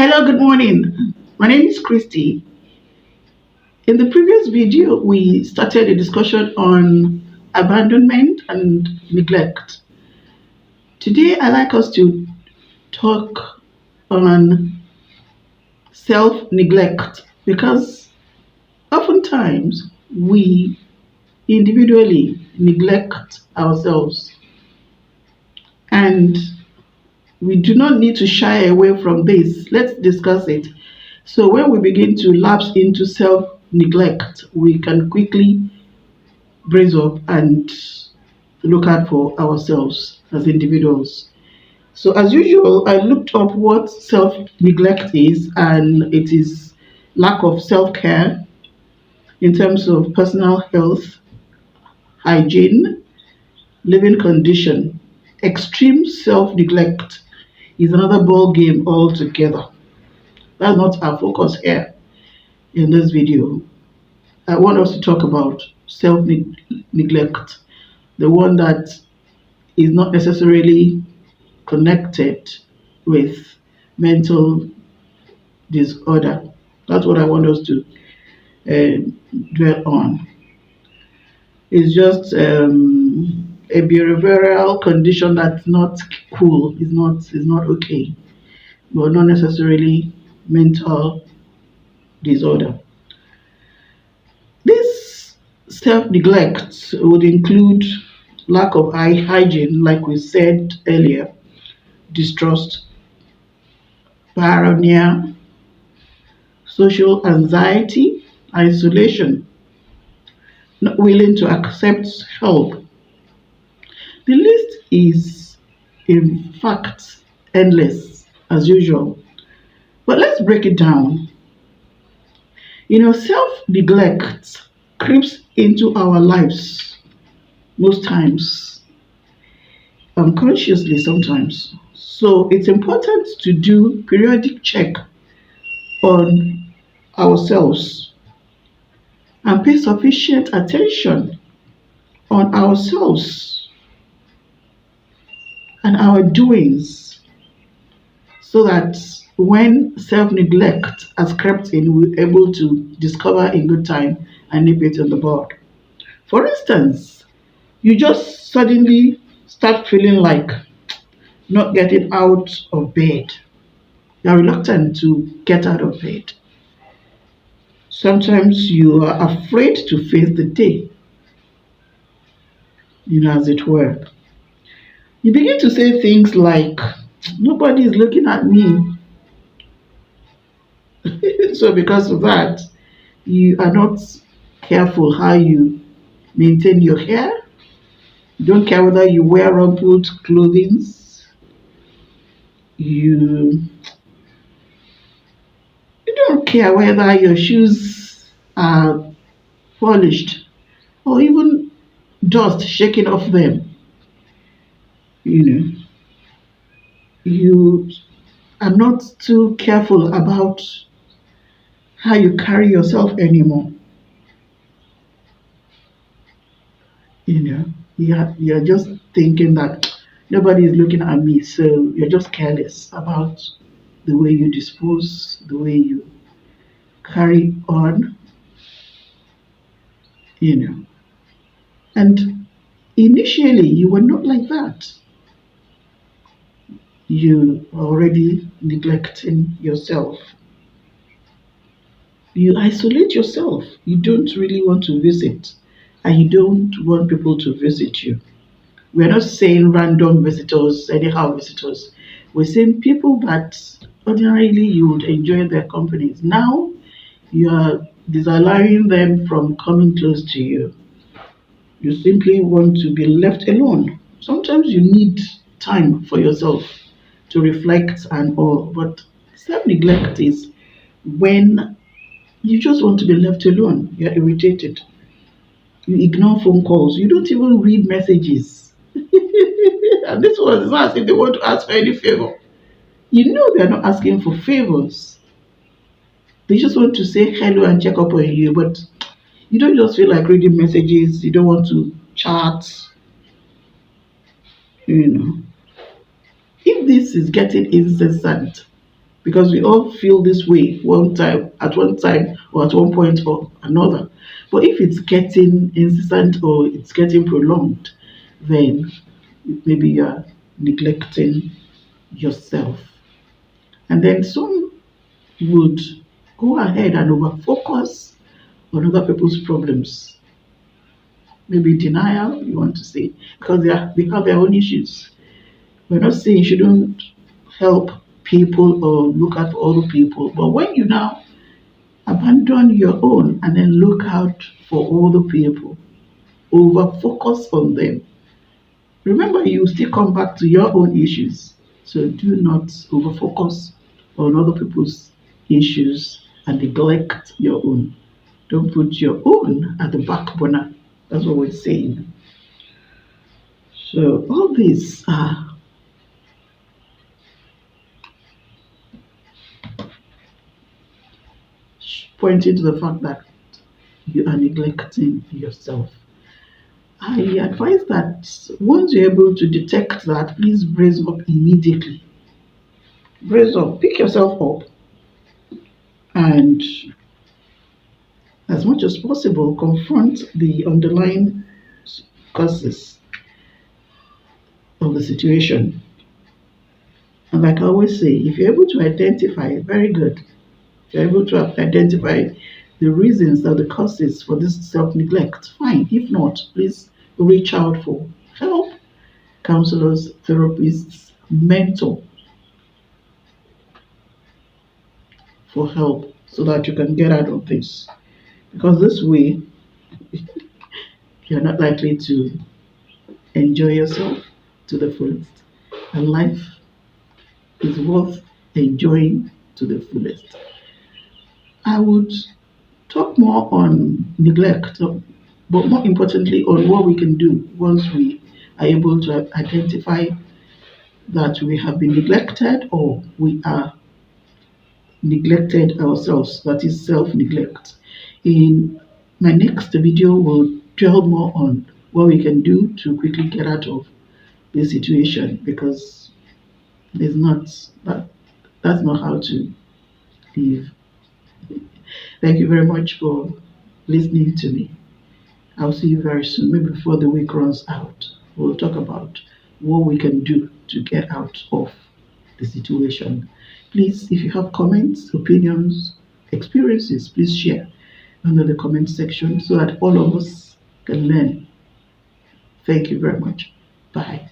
Hello, good morning. My name is Christy. In the previous video, we started a discussion on abandonment and neglect. Today, I'd like us to talk on self neglect because oftentimes we individually neglect ourselves, and we do not need to shy away from this. Let's discuss it. So, when we begin to lapse into self neglect, we can quickly brace up and look out for ourselves as individuals. So, as usual, I looked up what self neglect is, and it is lack of self care in terms of personal health, hygiene, living condition. Extreme self neglect is another ball game altogether. That's not our focus here in this video. I want us to talk about self neglect, the one that is not necessarily connected with mental disorder. That's what I want us to dwell on. It's just a behavioral condition that's not cool. Is not okay, but not necessarily mental disorder. This self neglect would include lack of eye hygiene, like we said earlier, distrust, paranoia, social anxiety, isolation, not willing to accept help. The list is, in fact, endless as usual. But let's break it down. Self neglect creeps into our lives most times, unconsciously sometimes. So it's important to do periodic check on ourselves and pay sufficient attention on ourselves and our doings so that when self neglect has crept in, we're able to discover in good time and nip it in the bud. For instance, you just suddenly start feeling like not getting out of bed. You're reluctant to get out of bed. Sometimes you are afraid to face the day, as it were. You begin to say things like, nobody is looking at me. So, because of that, you are not careful how you maintain your hair. You don't care whether you wear rumpled clothing. You, you don't care whether your shoes are polished or even dust shaking off them. You know, you are not too careful about how you carry yourself anymore. You're just thinking that nobody is looking at me, so you're just careless about the way you dispose, the way you carry on, you know. And initially, you were not like that. You are already neglecting yourself. You isolate yourself. You don't really want to visit, and you don't want people to visit you. We're not saying random visitors, anyhow visitors. We're saying people that ordinarily you would enjoy their companies. Now you are disallowing them from coming close to you. You simply want to be left alone. Sometimes you need time for yourself to reflect and all, but self neglect is when you just want to be left alone. You're irritated. You ignore phone calls. You don't even read messages. And this one is not as if they want to ask for any favor. They're not asking for favors. They just want to say hello and check up on you, but you don't just feel like reading messages. You don't want to chat. You know, if this is getting incessant, because we all feel this way one time or at one point or another. But if it's getting incessant or it's getting prolonged, then maybe you're neglecting yourself. And then some would go ahead and over focus on other people's problems. Maybe denial, you want to say, because they have their own issues. We're not saying you shouldn't help people or look out for other people, but when you now abandon your own and then look out for other people, over focus on them, remember you still come back to your own issues. So do not over focus on other people's issues and neglect your own. Don't put your own at the back burner. That's what we're saying. So all these are pointing to the fact that you are neglecting yourself. I advise that once you're able to detect that, please brace up immediately. Brace up, pick yourself up, and as much as possible, confront the underlying causes of the situation. And like I always say, if you're able to identify, it, very good. If you're able to identify the reasons or the causes for this self neglect, fine. If not, please reach out for help, counselors, therapists, mentor for help so that you can get out of this. Because this way, you're not likely to enjoy yourself to the fullest. And life is worth enjoying to the fullest. I would talk more on neglect, but more importantly, on what we can do once we are able to identify that we have been neglected or we are neglected ourselves, that is self neglect. In my next video, we'll dwell more on what we can do to quickly get out of this situation because it's not that that's not how to live. Thank you very much for listening to me. I'll see you very soon, maybe before the week runs out. We'll talk about what we can do to get out of the situation. Please, if you have comments, opinions, experiences, please share under the comment section so that all of us can learn. Thank you very much. Bye.